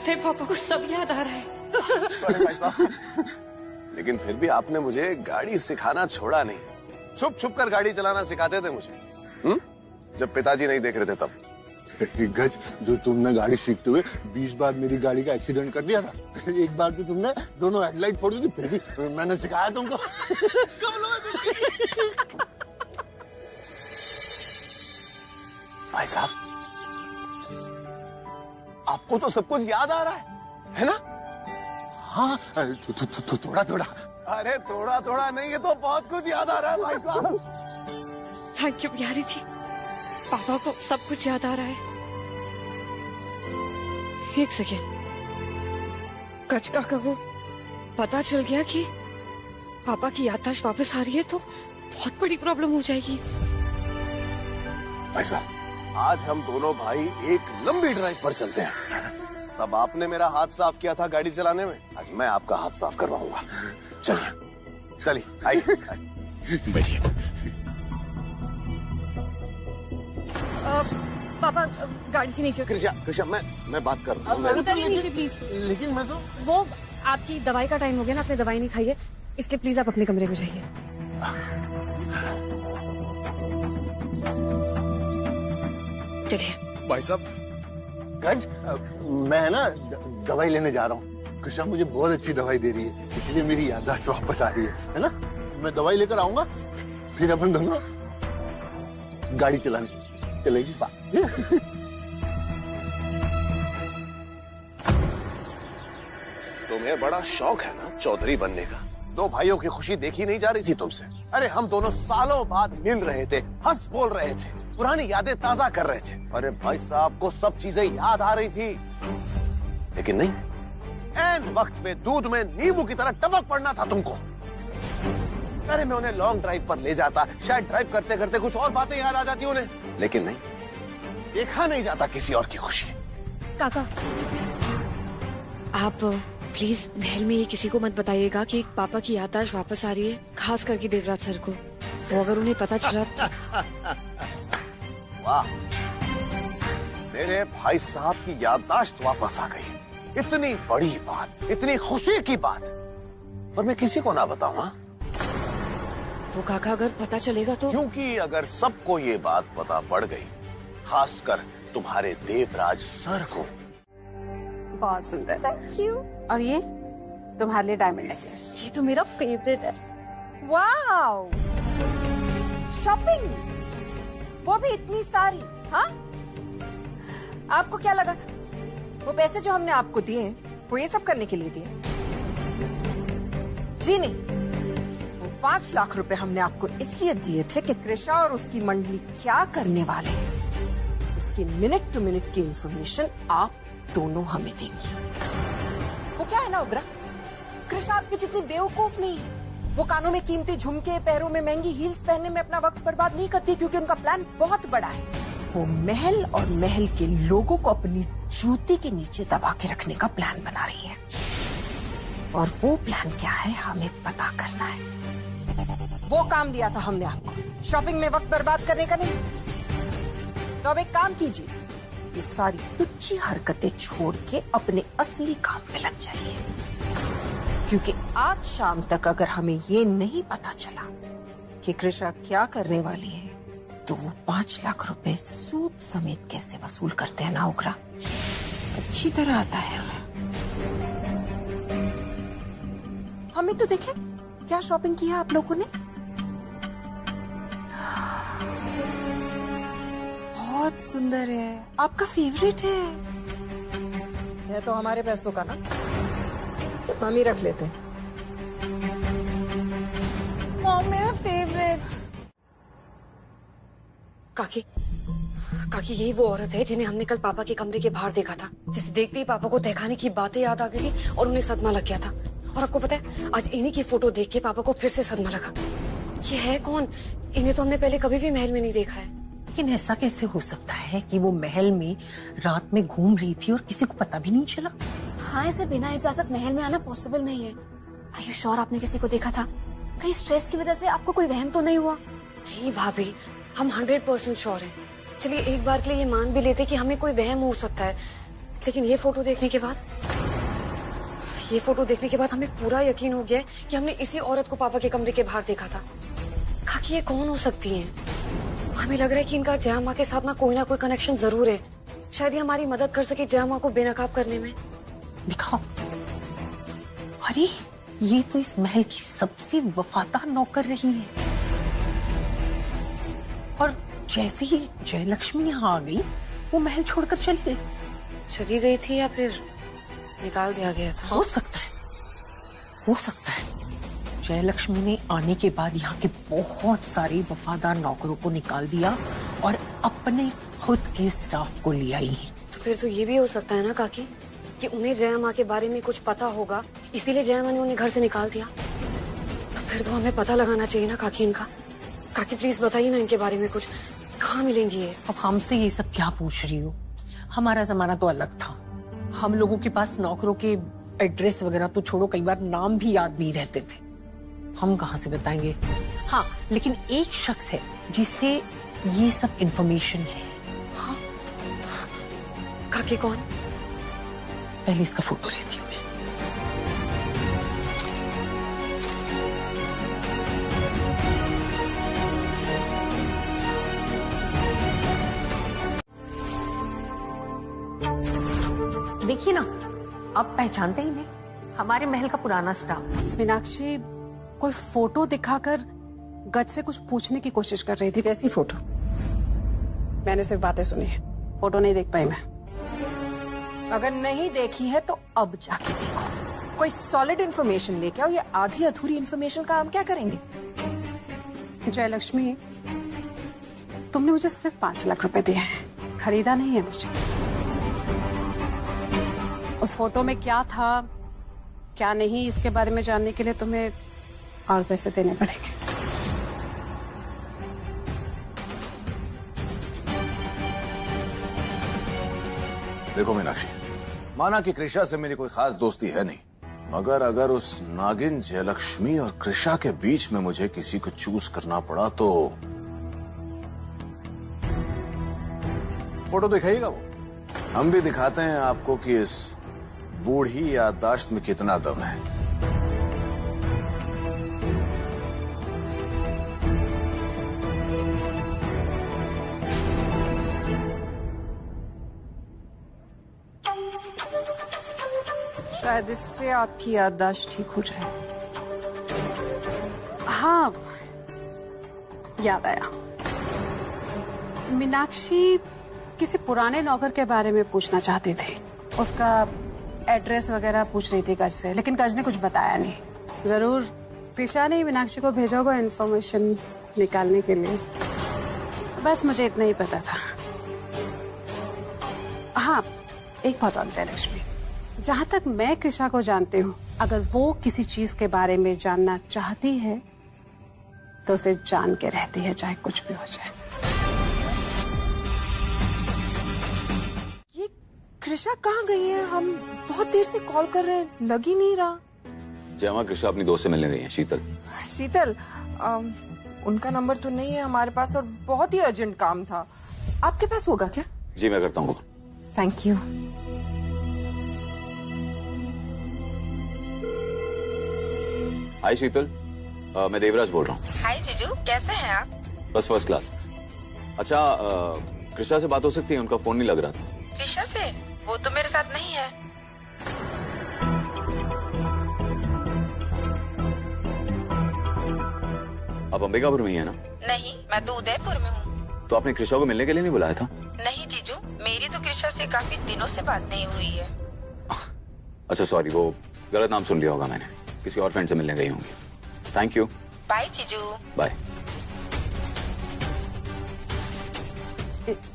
लगता है पापा को सब याद आ रहा है। सॉरी भाई साहब, लेकिन फिर भी आपने मुझे गाड़ी सिखाना छोड़ा नहीं। छुप छुप कर गाड़ी चलाना सिखाते थे मुझे, जब पिताजी नहीं देख रहे थे तब। गज, जो तुमने गाड़ी सीखते हुए 20 बार मेरी गाड़ी का एक्सीडेंट कर दिया था, एक बार तो तुमने दोनों हेडलाइट फोड़ दी थी, फिर भी मैंने सिखाया तुमको। भाई साहब, आपको तो सब कुछ याद आ रहा है ना? हाँ, थोड़ा थोड़ा। अरे थोड़ा थोड़ा नहीं, है तो बहुत कुछ याद आ रहा है भाई साहब। थैंक यू बिहारी जी, पापा को सब कुछ याद आ रहा है। एक सेकेंड, गज काका को पता चल गया कि पापा की याददाश्त वापस आ रही है तो बहुत बड़ी प्रॉब्लम हो जाएगी। भाई साहब, आज हम दोनों भाई एक लंबी ड्राइव पर चलते हैं। तब आपने मेरा हाथ साफ किया था गाड़ी चलाने में, आज मैं आपका हाथ साफ करवाऊंगा। चलिए चलिए, आइए बैठिए। पापा गाड़ी से नीचे। कृष्णा मैं बात कर रहा हूँ। उतरिए नीचे प्लीज। लेकिन मैं तो वो आपकी दवाई का टाइम हो गया ना, आपने दवाई नहीं खाई है, इसलिए प्लीज आप अपने कमरे में जाइए। चलिए। भाई साहब, गज, मैं ना दवाई लेने जा रहा हूँ। कृष्णा मुझे बहुत अच्छी दवाई दे रही है, इसलिए मेरी याददाश्त वापस आ रही है ना? मैं दवाई लेकर आऊंगा, फिर अपन दोनों गाड़ी चलाने चलेगी। तुम्हें बड़ा शौक है ना चौधरी बनने का? दो भाइयों की खुशी देखी नहीं जा रही थी तुमसे? अरे हम दोनों सालों बाद मिल रहे थे, हंस बोल रहे थे, पुरानी यादें ताजा कर रहे थे। अरे भाई साहब को सब चीजें याद आ रही थी, लेकिन नहीं, ऐन वक्त में दूध में नींबू की तरह टपक पड़ना था तुमको। अरे मैं उन्हें लॉन्ग ड्राइव पर ले जाता, शायद ड्राइव करते करते कुछ और बातें याद आ जाती उन्हें, लेकिन नहीं, देखा नहीं जाता किसी और की खुशी। काका, आप प्लीज महल में ये किसी को मत बताइएगा कि पापा की याददाश्त वापस आ रही है, खास करके देवराज सर को। वो अगर उन्हें पता चला तो... वाह, मेरे भाई साहब की याददाश्त वापस आ गई। इतनी बड़ी बात, इतनी खुशी की बात, और मैं किसी को ना बताऊं। वो काका अगर पता चलेगा तो... क्योंकि अगर सबको ये बात पता पड़ गई, खासकर तुम्हारे देवराज सर को। बहुत सुंदर, थैंक यू। और ये तुम्हारे लिए डायमंड नेकलेस। ये तो मेरा फेवरेट है। वाओ, शॉपिंग, वो भी इतनी सारी। हाँ, आपको क्या लगा था वो पैसे जो हमने आपको दिए वो ये सब करने के लिए दिए? जी नहीं, वो 5 लाख रुपए हमने आपको इसलिए दिए थे कि कृषा और उसकी मंडली क्या करने वाले हैं उसकी मिनट टू मिनट की इंफॉर्मेशन आप दोनों हमें देंगी। वो क्या है ना उग्रा, कृषा आपकी जितनी बेवकूफ नहीं है। वो कानों में कीमती झुमके, पैरों में महंगी हील्स पहनने में अपना वक्त बर्बाद नहीं करती, क्योंकि उनका प्लान बहुत बड़ा है। वो महल और महल के लोगों को अपनी जूती के नीचे दबा के रखने का प्लान बना रही है, और वो प्लान क्या है हमें पता करना है। वो काम दिया था हमने आपको, शॉपिंग में वक्त बर्बाद करने का नहीं। तो अब एक काम कीजिए, ये सारी तुच्छी हरकतें छोड़ के अपने असली काम पे लग जाइए, क्योंकि आज शाम तक अगर हमें ये नहीं पता चला कि कृषा क्या करने वाली है, तो वो 5 लाख रुपए सूद समेत कैसे वसूल करते हैं ना उग्रा, अच्छी तरह आता है हमें। तो देखें क्या शॉपिंग की है आप लोगों ने। बहुत सुंदर है, आपका फेवरेट है। यह तो हमारे पैसों का ना, हम ही रख लेते हैं। मॉम मेरा फेवरेट। काकी यही वो औरत है जिन्हें हमने कल पापा के कमरे के बाहर देखा था, जिसे देखते ही पापा को तहखाने की बातें याद आ गई थी और उन्हें सदमा लग गया था। और आपको पता है, आज इन्हीं की फोटो देख के पापा को फिर से सदमा लगा। ये है कौन? इन्हें तो हमने पहले कभी भी महल में नहीं देखा है। लेकिन ऐसा कैसे हो सकता है कि वो महल में रात में घूम रही थी और किसी को पता भी नहीं चला? हाँ, ऐसे बिना इजाजत महल में आना पॉसिबल नहीं है। आर यू श्योर आपने किसी को देखा था? कहीं स्ट्रेस की वजह से आपको कोई वहम तो नहीं हुआ? नहीं भाभी, हम 100% श्योर हैं। चलिए एक बार के लिए ये मान भी लेते कि हमें कोई वहम हो सकता है, लेकिन ये फोटो देखने के बाद हमें पूरा यकीन हो गया है कि हमने इसी औरत को पापा के कमरे के बाहर देखा था। काकी ये कौन हो सकती है? हमें लग रहा है कि इनका जया माँ के साथ ना कोई कनेक्शन जरूर है। शायद ये हमारी मदद कर सके जया माँ को बेनकाब करने में। दिखाओ। अरे ये तो इस महल की सबसे वफादार नौकर रही है, और जैसे ही जयलक्ष्मी यहाँ आ गई वो महल छोड़कर चली गई। चली गई थी या फिर निकाल दिया गया था? हो सकता है जयलक्ष्मी ने आने के बाद यहाँ के बहुत सारे वफादार नौकरों को निकाल दिया और अपने खुद के स्टाफ को ले आई है। तो फिर तो ये भी हो सकता है ना काकी कि उन्हें जया माँ के बारे में कुछ पता होगा, इसीलिए जया माँ ने उन्हें घर से निकाल दिया। तो फिर तो हमें पता लगाना चाहिए ना काकी इनका। काकी प्लीज बताइए ना इनके बारे में कुछ, कहाँ मिलेंगी ये? अब हमसे ये सब क्या पूछ रही हो? हमारा जमाना तो अलग था। हम लोगों के पास नौकरों के एड्रेस वगैरह तो छोड़ो, कई बार नाम भी याद नहीं रहते थे। हम कहाँ से बताएंगे? हाँ, लेकिन एक शख्स है जिससे ये सब इंफॉर्मेशन है। हाँ? काकी कौन? पहले इसका फोटो लेती हूँ। देखिए ना, आप पहचानते ही नहीं, हमारे महल का पुराना स्टाफ। मीनाक्षी कोई फोटो दिखाकर गज से कुछ पूछने की कोशिश कर रही थी। कैसी फोटो? मैंने सिर्फ बातें सुनी, फोटो नहीं देख पाई मैं। अगर नहीं देखी है तो अब जाके देखो। कोई सॉलिड इन्फॉर्मेशन लेके आओ, ये आधी अधूरी इन्फॉर्मेशन का हम क्या करेंगे? जयलक्ष्मी, तुमने मुझे सिर्फ 5 लाख रुपए दिए हैं, खरीदा नहीं है मुझे। उस फोटो में क्या था क्या नहीं, इसके बारे में जानने के लिए तुम्हें और पैसे देने पड़ेंगे। देखो मीनाक्षी, माना कि कृषा से मेरी कोई खास दोस्ती है नहीं, मगर अगर उस नागिन जयलक्ष्मी और कृषा के बीच में मुझे किसी को चूज करना पड़ा तो फोटो दिखाइएगा वो। हम भी दिखाते हैं आपको कि इस बूढ़ी याददाश्त में कितना दम है। शायद इससे आपकी याददाश्त ठीक हो जाए। हाँ, याद आया। मीनाक्षी किसी पुराने नौकर के बारे में पूछना चाहती थी। उसका एड्रेस वगैरह पूछ रही थी गज से, लेकिन गज ने कुछ बताया नहीं। जरूर कृषा ने मीनाक्षी को भेजा होगा इन्फॉर्मेशन निकालने के लिए। बस मुझे इतना ही पता था। हाँ, एक बात और जयलक्ष्मी, जहाँ तक मैं कृषा को जानती हूँ, अगर वो किसी चीज के बारे में जानना चाहती है तो उसे जान के रहती है, चाहे कुछ भी हो जाए। ये कृषा कहाँ गई है? हम बहुत देर से कॉल कर रहे हैं, लग ही नहीं रहा। जया कृषा अपनी दोस्त से मिलने गई है, शीतल। शीतल, उनका नंबर तो नहीं है हमारे पास और बहुत ही अर्जेंट काम था। आपके पास होगा क्या? जी मैं करता हूँ। Thank you. हाय शीतल, मैं देवराज बोल रहा हूँ। हाय जीजू, कैसे हैं आप? बस फर्स्ट क्लास। अच्छा, कृष्णा से बात हो सकती है? उनका फोन नहीं लग रहा था। कृष्णा से? वो तो मेरे साथ नहीं है। आप अंबिकापुर में ही है ना? नहीं, मैं तो उदयपुर में हूँ। तो आपने कृष्णा को मिलने के लिए नहीं बुलाया था? नहीं जीजू, मेरी तो कृष्णा से काफी दिनों से बात नहीं हुई है। अच्छा सॉरी, वो गलत नाम सुन लिया होगा मैंने। किसी और फ्रेंड से मिलने गई होंगी। Thank you. बाय जीजू। बाय।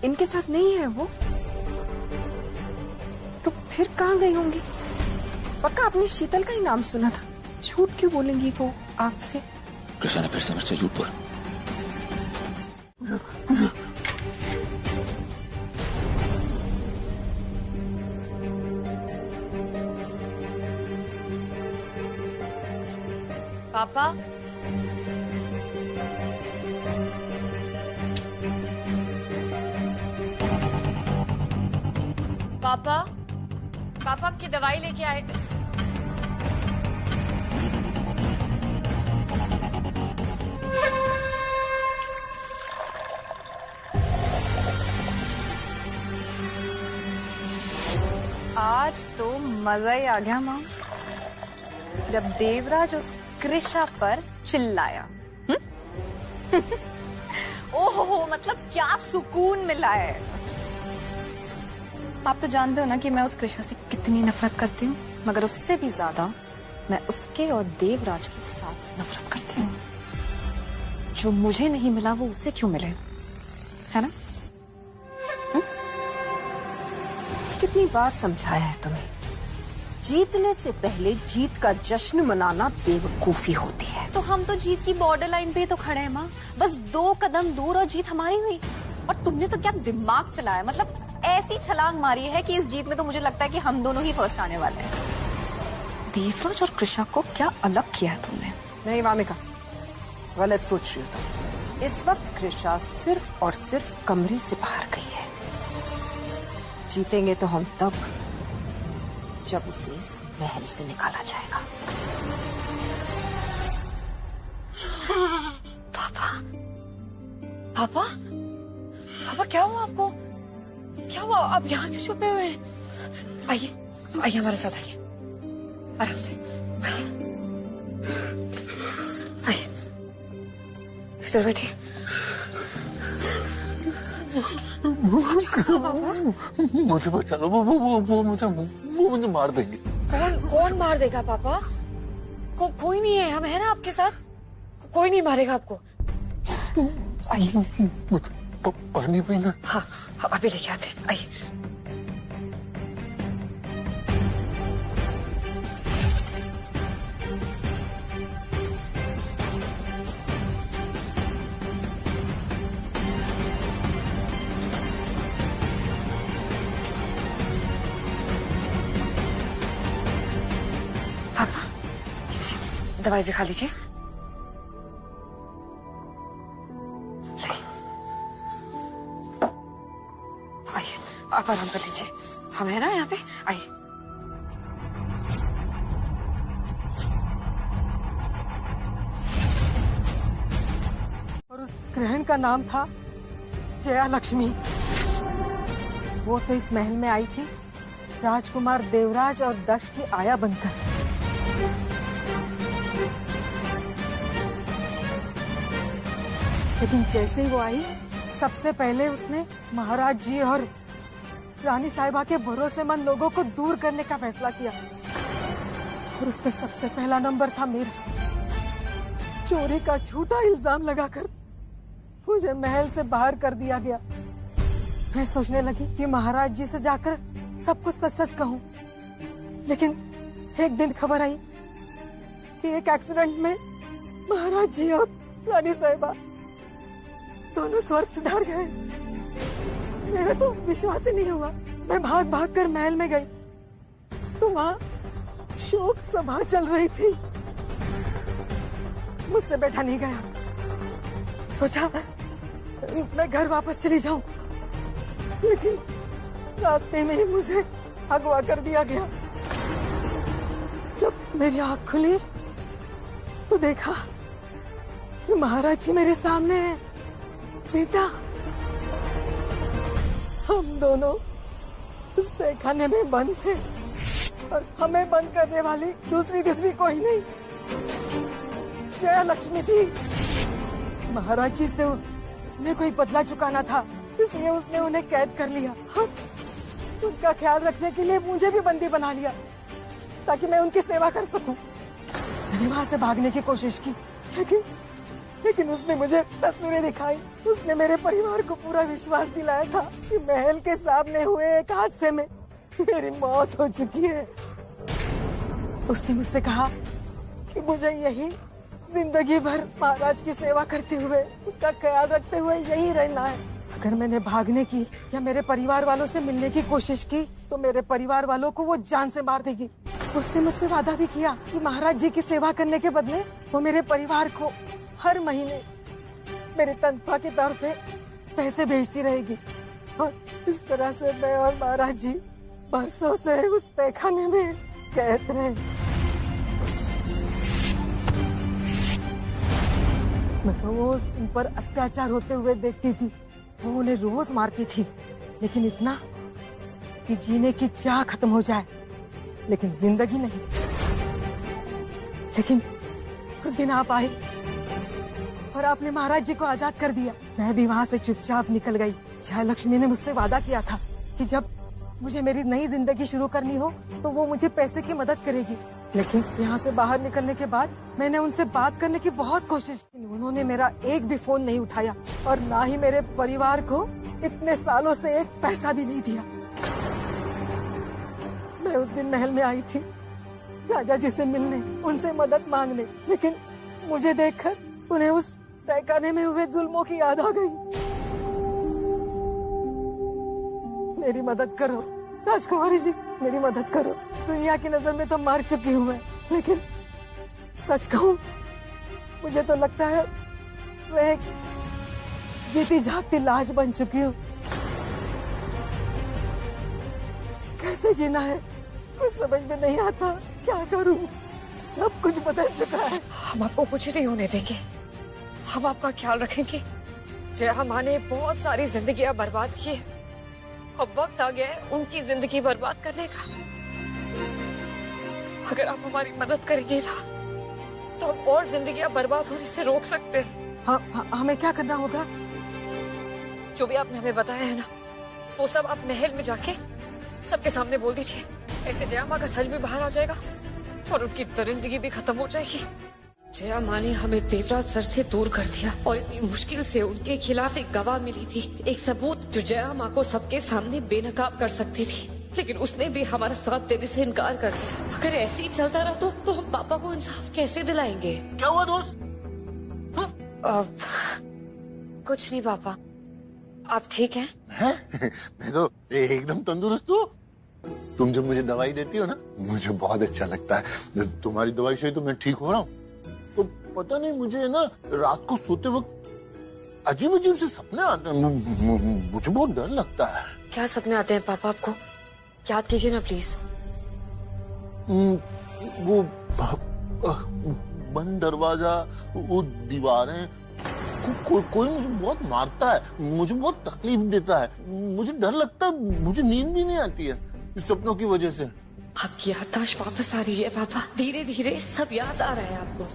इनके साथ नहीं है वो? तो फिर कहाँ गई होंगी? पक्का आपने शीतल का ही नाम सुना था। झूठ क्यों बोलेंगी वो आपसे? कृष्णा ने फिर से मुझसे झूठ बोला। पापा, पापा, पापा आपकी दवाई लेके आए। आज तो मजा ही आ गया माँ, जब देवराज उस कृषा पर चिल्लाया। ओहो, मतलब क्या सुकून मिला है। आप तो जानते हो ना कि मैं उस कृषा से कितनी नफरत करती हूँ, मगर उससे भी ज्यादा मैं उसके और देवराज के साथ नफरत करती हूँ। जो मुझे नहीं मिला वो उससे क्यों मिले, है ना? कितनी बार समझाया है तुम्हें, जीतने से पहले जीत का जश्न मनाना बेवकूफी होती है। तो हम तो जीत की बॉर्डर लाइन पे तो खड़े हैं माँ, बस 2 कदम दूर और जीत हमारी हुई। और तुमने तो क्या दिमाग चलाया, मतलब ऐसी छलांग मारी है कि इस जीत में तो मुझे लगता है कि हम दोनों ही फर्स्ट आने वाले हैं। देवराज और कृषा को क्या अलग किया है तुमने? नहीं वामिका, गलत सोच रही हो तुम। इस वक्त कृषा सिर्फ और सिर्फ कमरे से बाहर गई है। जीतेंगे तो हम तब जब उसे इस महल से निकाला जाएगा। पापा, पापा, पापा क्या हुआ आपको? क्या हुआ? आप यहाँ क्यों छुपे हुए हैं? आइए, आइए हमारे साथ आइए, आराम से आइए, आइए, इधर बैठिए। मुझे बचा लो, वो मुझे मार देंगे। कौन मार देगा पापा? कोई नहीं है, हम है ना आपके साथ, कोई नहीं मारेगा आपको। आइए, पानी पीना। हाँ, अभी लेके आते हैं, आइए। पापा, दवाई भी खा लीजिए। आइए, आप आराम कर लीजिए, हम है ना यहाँ पे, आइए। और उस ग्रहण का नाम था जया लक्ष्मी। वो तो इस महल में आई थी राजकुमार देवराज और दक्ष की आया बनकर। लेकिन जैसे ही वो आई, सबसे पहले उसने महाराज जी और रानी साहिबा के भरोसेमंद लोगों को दूर करने का फैसला किया। और उसमें सबसे पहला नंबर था मेरा। चोरी का झूठा इल्जाम लगाकर मुझे महल से बाहर कर दिया गया। मैं सोचने लगी कि महाराज जी से जाकर सब कुछ सच सच कहूं, लेकिन एक दिन खबर आई कि एक एक्सीडेंट में महाराज जी और रानी साहिबा दोनों स्वर्ग सिधार गए। मेरा तो विश्वास ही नहीं हुआ। मैं भाग भाग कर महल में गई तो वहाँ शोक सभा चल रही थी। मुझसे बैठा नहीं गया। सोचा मैं घर वापस चली जाऊं, लेकिन रास्ते में ही मुझे अगवा कर दिया गया। जब मेरी आँख खुली तो देखा कि महाराज जी मेरे सामने है, सीता। हम दोनों उस तहखाने में बंद थे और हमें बंद करने वाली दूसरी कोई नहीं, जया लक्ष्मी थी। महाराज जी से उन्हें कोई बदला चुकाना था, इसलिए उसने उन्हें कैद कर लिया। उनका ख्याल रखने के लिए मुझे भी बंदी बना लिया ताकि मैं उनकी सेवा कर सकूं। मैंने वहां से भागने की कोशिश की, लेकिन उसने मुझे तस्वीरें दिखाई। उसने मेरे परिवार को पूरा विश्वास दिलाया था कि महल के सामने हुए एक हादसे में मेरी मौत हो चुकी है। उसने मुझसे कहा कि मुझे यही जिंदगी भर महाराज की सेवा करते हुए, उनका ख्याल रखते हुए यही रहना है। अगर मैंने भागने की या मेरे परिवार वालों से मिलने की कोशिश की तो मेरे परिवार वालों को वो जान से मार देगी। उसने मुझसे वादा भी किया कि महाराज जी की सेवा करने के बदले वो मेरे परिवार को हर महीने मेरे तनख्वाह के तौर पे पैसे भेजती रहेगी। और इस तरह से मैं और महाराज जी बरसों से उस तहखाने में कैद रहे। मैं रोज उन पर अत्याचार होते हुए देखती थी। वो उन्हें रोज मारती थी, लेकिन इतना कि जीने की चाह खत्म हो जाए, लेकिन जिंदगी नहीं। लेकिन उस दिन आप आई और आपने महाराज जी को आजाद कर दिया। मैं भी वहाँ से चुपचाप निकल गई। जयलक्ष्मी ने मुझसे वादा किया था कि जब मुझे मेरी नई जिंदगी शुरू करनी हो तो वो मुझे पैसे की मदद करेगी। लेकिन यहाँ से बाहर निकलने के बाद मैंने उनसे बात करने की बहुत कोशिश की। उन्होंने मेरा एक भी फोन नहीं उठाया और ना ही मेरे परिवार को इतने सालों से एक पैसा भी नहीं दिया। मैं उस दिन महल में आई थी राजा जी से मिलने, उनसे मदद मांगने, लेकिन मुझे देखकर उन्हें उस तहखाने में हुए जुल्मों की याद आ गई। मेरी मदद करो राजकुमारी जी, मेरी मदद करो। दुनिया की नजर में तो मार चुकी हूँ मैं, लेकिन सच कहूँ मुझे तो लगता है मैं एक जीती जागती लाश बन चुकी हूँ। कैसे जीना है कुछ समझ में नहीं आता, क्या करूँ? सब कुछ बदल चुका है। हम आपको कुछ नहीं होने देंगे, हम आपका ख्याल रखेंगे। जया माँ ने बहुत सारी जिंदगियां बर्बाद की है, अब वक्त आ गया है उनकी जिंदगी बर्बाद करने का। अगर आप हमारी मदद करेंगे ना तो हम और जिंदगियां बर्बाद होने से रोक सकते हैं। हमें क्या करना होगा? जो भी आपने हमें बताया है ना, वो सब आप महल में जाके सबके सामने बोल दीजिए। ऐसे जया माँ का सच भी बाहर आ जाएगा और उनकी दरिंदगी भी खत्म हो जाएगी। जया माँ ने हमें देवराज सर से दूर कर दिया और इतनी मुश्किल से उनके खिलाफ एक गवाह मिली थी, एक सबूत जो जया माँ को सबके सामने बेनकाब कर सकती थी, लेकिन उसने भी हमारा साथ देने से इनकार कर दिया। अगर ऐसे ही चलता रहा तो हम पापा को इंसाफ कैसे दिलाएंगे? क्या हुआ दोस्त? कुछ नहीं पापा, आप ठीक हैं? मैं तो एकदम तंदुरुस्त हूँ। तुम जब मुझे दवाई देती हो ना, मुझे बहुत अच्छा लगता है। तुम्हारी दवाई से तो मैं ठीक हो रहा हूँ। तो पता नहीं मुझे ना रात को सोते वक्त अजीब अजीब से सपने आते हैं। मुझे बहुत डर लगता है। क्या सपने आते हैं पापा आपको? याद कीजिए ना प्लीज। वो बंद दरवाजा, वो दीवारें, कोई मुझे बहुत मारता है, मुझे बहुत तकलीफ देता है, मुझे डर लगता है, मुझे नींद भी नहीं आती है इस सपनों की वजह से। आपकी याददाश्त वापस आ रही है पापा, धीरे धीरे सब याद आ रहा है आपको।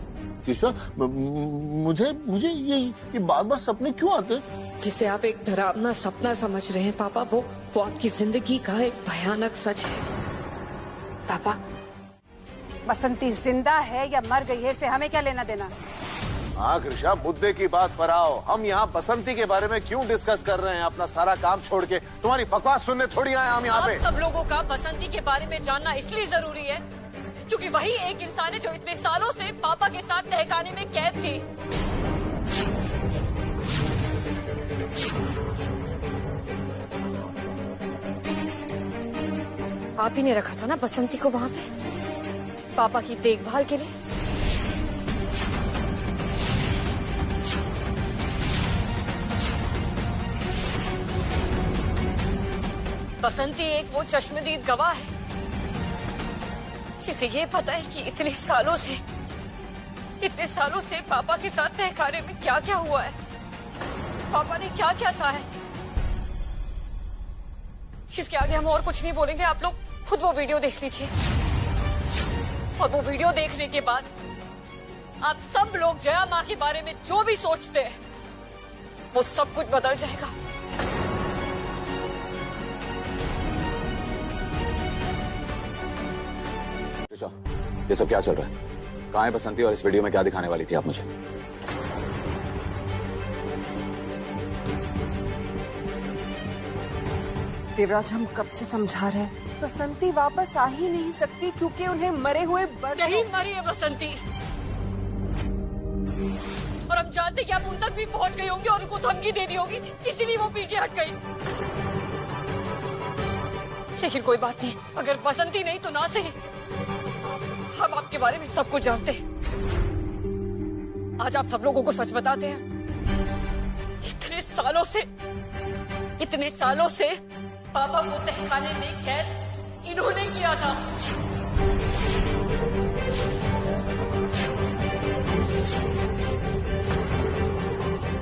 किशा, मुझे ये बार बार सपने क्यों आते? जिसे आप एक डरावना सपना समझ रहे हैं पापा, वो आपकी जिंदगी का एक भयानक सच है पापा। बसंती जिंदा है या मर गई है इससे हमें क्या लेना देना? हाँ कृषा, मुद्दे की बात पर आओ। हम यहाँ बसंती के बारे में क्यों डिस्कस कर रहे हैं? अपना सारा काम छोड़ के तुम्हारी बकवास सुनने थोड़ी आए हम यहाँ पे। सब लोगों का बसंती के बारे में जानना इसलिए जरूरी है क्योंकि वही एक इंसान है जो इतने सालों से पापा के साथ तहखाने में कैद थी। आप ही ने रखा था ना बसंती को वहाँ पे पापा की देखभाल के लिए। बसंती एक वो चश्मदीद गवाह है जिसे ये पता है कि इतने सालों से पापा के साथ तहखाने में क्या क्या हुआ है, पापा ने क्या क्या सहा है। इसके आगे हम और कुछ नहीं बोलेंगे, आप लोग खुद वो वीडियो देख लीजिए और वो वीडियो देखने के बाद आप सब लोग जया माँ के बारे में जो भी सोचते हैं वो सब कुछ बदल जाएगा। ये सब क्या चल रहा है? कहाँ है बसंती और इस वीडियो में क्या दिखाने वाली थी आप मुझे? देवराज, हम कब से समझा रहे हैं, बसंती वापस आ ही नहीं सकती क्योंकि उन्हें मरे हुए नहीं मरी है बसंती, और हम जानते कि आप उन तक भी पहुंच गई होंगी और उनको धमकी दे दी होगी, इसीलिए वो पीछे हट गई। लेकिन कोई बात नहीं, अगर बसंती नहीं तो ना सही, हम आपके बारे में सब कुछ जानते हैं। आज आप सब लोगों को सच बताते हैं। इतने सालों से पापा को तहखाने में कैद इन्होंने किया था।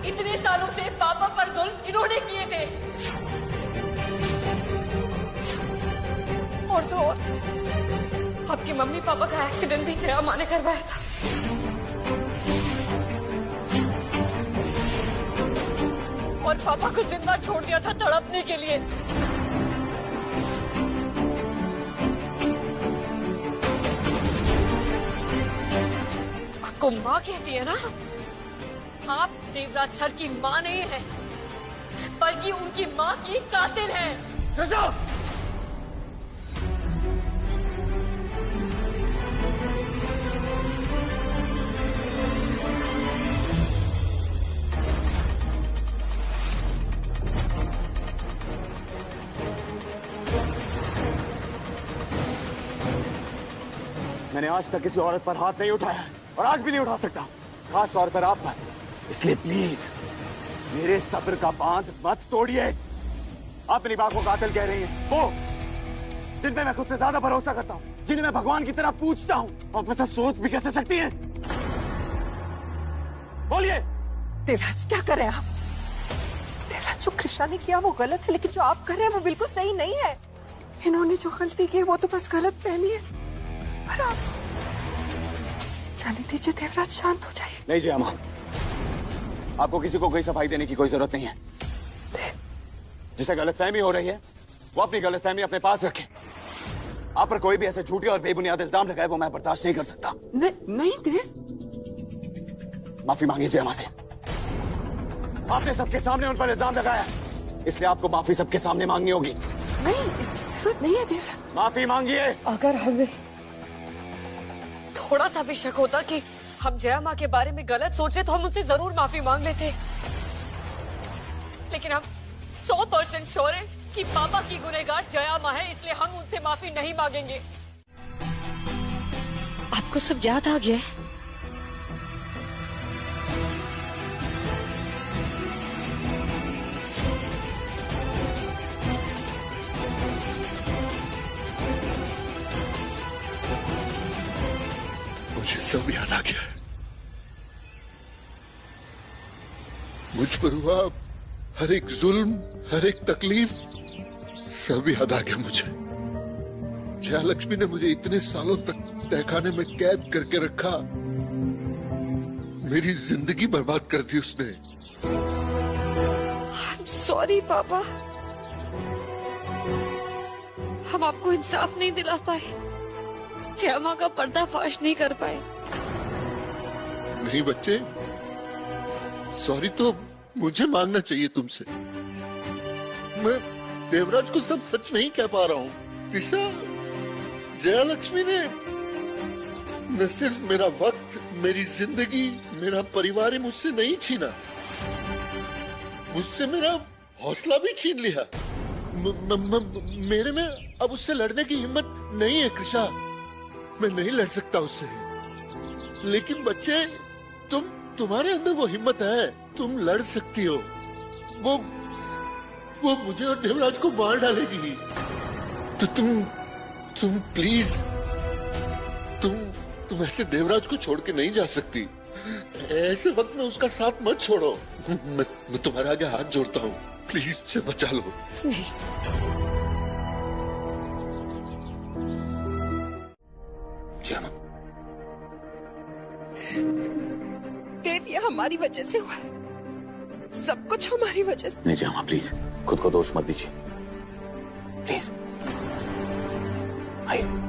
इतने सालों से पापा पर जुल्म इन्होंने किए थे। और तो और आपकी मम्मी पापा का एक्सीडेंट भी जया माँ ने करवाया था। और पापा को जिंदा छोड़ दिया था तड़पने के लिए। खुद को माँ कहती है ना? आप देवराज सर की माँ नहीं है, बल्कि उनकी माँ की कातिल है। मैंने आज तक किसी औरत पर हाथ नहीं उठाया और आज भी नहीं उठा सकता, खास तौर पर आप पर। इसलिए प्लीज मेरे सब्र का बांध मत तोड़िए। आप मेरी बात को कातिल कह रही हैं, वो जिन पे मैं खुद से ज्यादा भरोसा करता हूँ, जिन्हें मैं भगवान की तरह पूछता हूँ, और वैसा सोच भी कैसे सकती हैं? बोलिए। देवराज क्या कर रहे हैं आप? देवराज जो कृष्णा ने किया वो गलत है, लेकिन जो आप कर रहे हैं वो बिल्कुल सही नहीं है। इन्होंने जो गलती की वो तो बस गलत फहमी है, पर आप जाने दीजिए देवराज, शांत हो जाइए। नहीं जया माँ, आपको किसी को कोई सफाई देने की कोई जरूरत नहीं है। जिसे गलतफहमी हो रही है वो अपनी गलतफहमी अपने पास रखे। आप पर कोई भी ऐसे झूठे और बेबुनियाद इल्जाम लगाए वो मैं बर्दाश्त नहीं कर सकता। नहीं देव, माफी मांगिए जया माँ से। आपने सबके सामने उन पर इल्जाम लगाया, इसलिए आपको माफी सबके सामने मांगनी होगी। नहीं, इसकी जरूरत नहीं है देवराज। माफी मांगिए। अगर हमें थोड़ा सा भी शक होता कि हम जया माँ के बारे में गलत सोचे तो हम उनसे जरूर माफी मांग लेते, लेकिन हम 100% श्योर है कि पापा की गुनहगार जया माँ है, इसलिए हम उनसे माफी नहीं मांगेंगे। आपको सब याद आ गया है? मुझे सब याद आ गया है। मुझ पर हुआ हर एक जुल्म, हर एक तकलीफ, सब याद आ गया मुझे। जया लक्ष्मी ने मुझे इतने सालों तक तहखाने में कैद करके रखा, मेरी जिंदगी बर्बाद कर दी उसने। I'm sorry पापा, हम आपको इंसाफ नहीं दिला पाए, जया माँ का पर्दाफाश नहीं कर पाए। नहीं बच्चे, सॉरी तो मुझे मांगना चाहिए तुमसे। मैं देवराज को सब सच नहीं कह पा रहा हूँ। दिशा, जया लक्ष्मी ने न सिर्फ मेरा वक्त, मेरी जिंदगी, मेरा परिवार ही मुझसे नहीं छीना, मुझसे मेरा हौसला भी छीन लिया। मेरे में अब उससे लड़ने की हिम्मत नहीं है कृषा, मैं नहीं लड़ सकता उससे। लेकिन बच्चे, तुम्हारे अंदर वो हिम्मत है, तुम लड़ सकती हो। वो मुझे और देवराज को मार डालेगी। तो तुम प्लीज, तुम ऐसे देवराज को छोड़ के नहीं जा सकती। ऐसे वक्त में उसका साथ मत छोड़ो। मैं तुम्हारे आगे हाथ जोड़ता हूँ, प्लीज उसे बचा लो। नहीं, देव, ये हमारी वजह से हुआ है, सब कुछ हमारी वजह से। नहीं जया प्लीज खुद को दोष मत दीजिए, प्लीज आइए।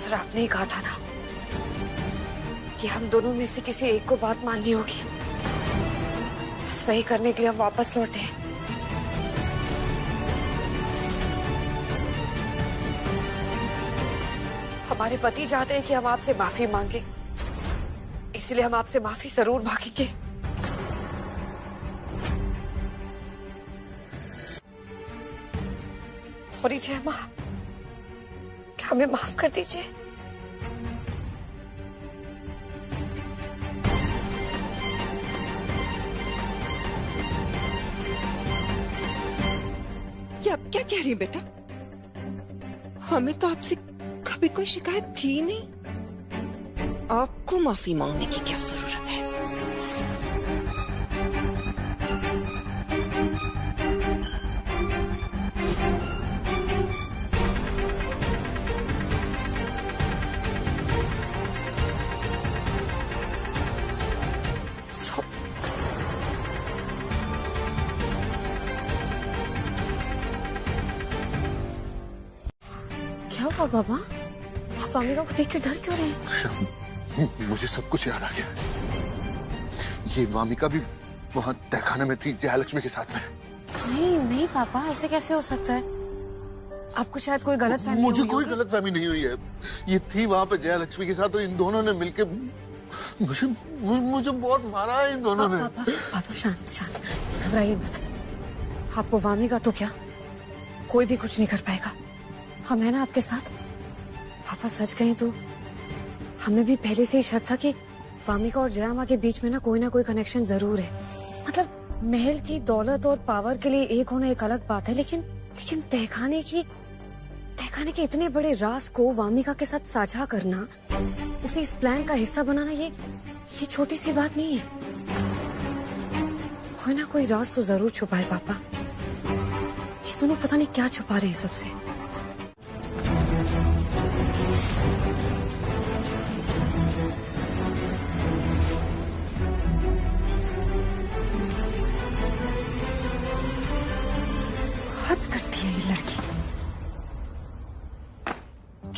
सर, आपने ही कहा था ना कि हम दोनों में से किसी एक को बात माननी होगी। बस वही करने के लिए हम वापस लौटे। हमारे पति चाहते हैं कि हम आपसे माफी मांगे, इसलिए हम आपसे माफी जरूर मांगेंगे। सॉरी जय माँ, क्या हमें माफ कर दीजिए। ये आप क्या कह रही हैं बेटा? हमें तो आपसे कभी कोई शिकायत थी ही नहीं। आपको माफी मांगने की क्या जरूरत है? क्या हुआ बाबा? आप वामिका को देख के डर क्यों रहे हैं? मुझे सब कुछ याद आ गया। ये वामिका भी वहाँ तहखाने में थी जयलक्ष्मी के साथ में। नहीं नहीं पापा, ऐसे कैसे हो सकता है? आपको शायद कोई गलत फहमी मुझे हुई कोई होगी। गलत फहमी नहीं हुई है। ये थी वहाँ पे जयलक्ष्मी के साथ, तो इन दोनों ने मिलके मुझे बहुत मारा है इन दोनों ने। पापा शांत शांत, घबराइए मत। आपको वामिका तो क्या, कोई भी कुछ नहीं कर पाएगा। हम है ना आपके साथ। पापा सच कहें तो हमें भी पहले से ही शक था कि वामिका और जया माँ के बीच में ना कोई कनेक्शन जरूर है। मतलब महल की दौलत और पावर के लिए एक होना एक अलग बात है, लेकिन तहखाने के इतने बड़े राज को वामिका के साथ साझा करना, उसे इस प्लान का हिस्सा बनाना, ये छोटी सी बात नहीं है। कोई ना कोई राज तो जरूर छुपा है पापा। ये दोनों पता नहीं क्या छुपा रहे हैं सबसे। हद करती है ये लड़की।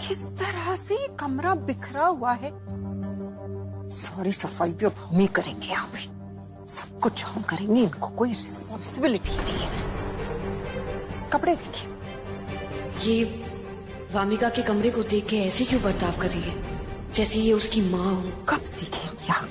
किस तरह से ये कमरा बिखरा हुआ है। सारी सफाई भी अब हम ही करेंगे। यहाँ पे सब कुछ हम करेंगे, इनको कोई रिस्पॉन्सिबिलिटी नहीं है। कपड़े देखिए। ये वामिका के कमरे को देख के ऐसे क्यों बर्ताव कर रही है, जैसे ये उसकी माँ हो? कब सीखेंगे यहाँ?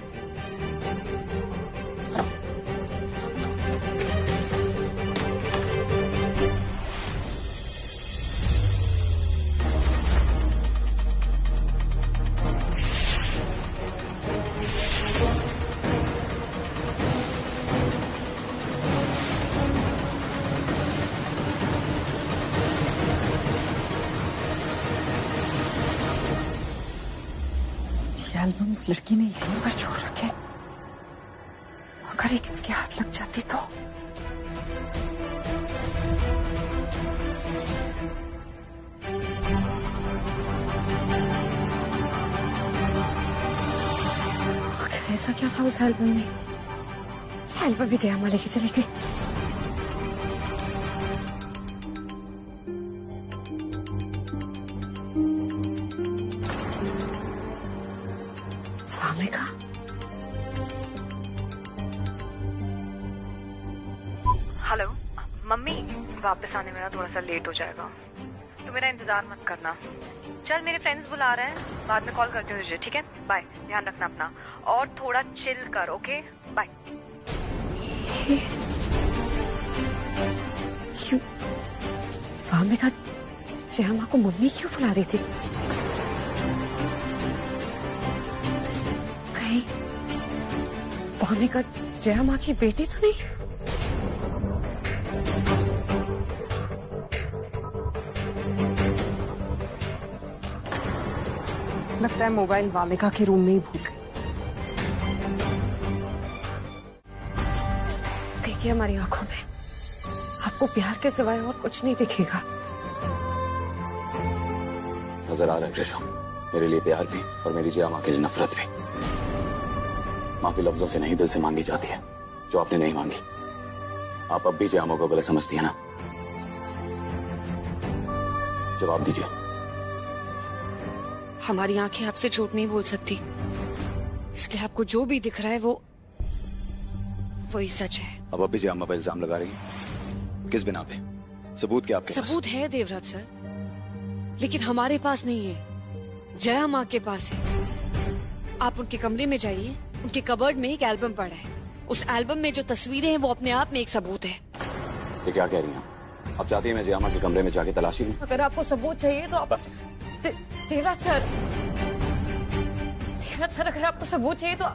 एल्बम इस लड़की ने यहीं पर छोड़ रखे। अगर ये किसी के हाथ लग जाती तो। आखिर ऐसा क्या था उस एल्बम में? एल्बम भी जया माँ लेके चली गई। वामिका? हेलो मम्मी, वापस आने में ना थोड़ा सा लेट हो जाएगा, तो मेरा इंतजार मत करना। चल मेरे फ्रेंड्स बुला रहे हैं, बाद में कॉल करते हो तुझे, ठीक है? बाय, ध्यान रखना अपना और थोड़ा चिल कर, ओके? बाय। क्यों वामिका जया माँ को मम्मी क्यों बुला रही थी? कहीं वामिका जया माँ की बेटी तो नहीं? लगता है मोबाइल वामिका के रूम में ही भूल गई। देखिए हमारी आंखों में आपको प्यार के सिवाय और कुछ नहीं दिखेगा। नजर आ रहा है कृष्णा, मेरे लिए प्यार भी और मेरी जया माँ के लिए नफरत भी। माफी लफ्जों से नहीं, दिल से मांगी जाती है, जो आपने नहीं मांगी। आप अब भी जया माँ को गलत समझती है ना? जवाब दीजिए। हमारी आंखें आपसे झूठ नहीं बोल सकती, इसलिए आपको जो भी दिख रहा है वो वही सच है। अब भी जया माँ पर इल्जाम लगा रही है, किस बिना पे? सबूत क्या आपके पास? सबूत है देवराज सर, लेकिन हमारे पास नहीं है। जया माँ के पास है। आप उनके कमरे में जाइए, उनके कबर्ड में एक एल्बम पड़ा है। उस एल्बम में जो तस्वीरें हैं वो अपने आप में एक सबूत है। ये क्या कह रही हैं? आप चाहती हैं मैं जयामा के कमरे में जाके तलाशी लूं? अगर आपको सबूत चाहिए तो आप देवराज सर अगर आपको सबूत चाहिए तो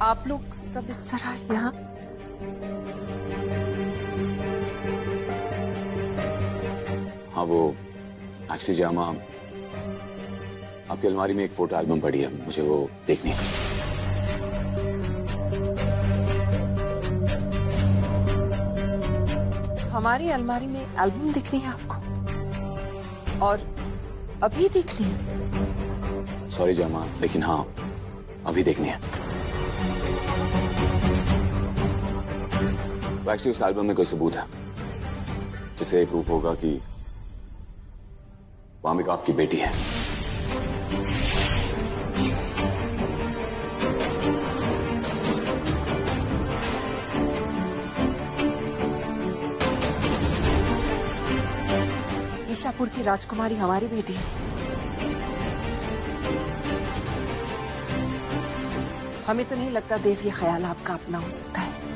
आप लोग सब इस तरह यहाँ? हाँ, वो एक्चुअली जयामा, आपकी अलमारी में एक फोटो एल्बम पड़ी है, मुझे वो देखनी है। हमारी अलमारी में एल्बम दिख रही है आपको? और अभी दिख रही है? सॉरी जयामा, लेकिन हाँ अभी देखनी है। एक्चुअली उस एल्बम में कोई सबूत है जिससे प्रूफ होगा कि वामिका आपकी बेटी है। ईशापुर की राजकुमारी हमारी बेटी है। हमें तो नहीं लगता देव ये ख्याल आपका अपना हो सकता है।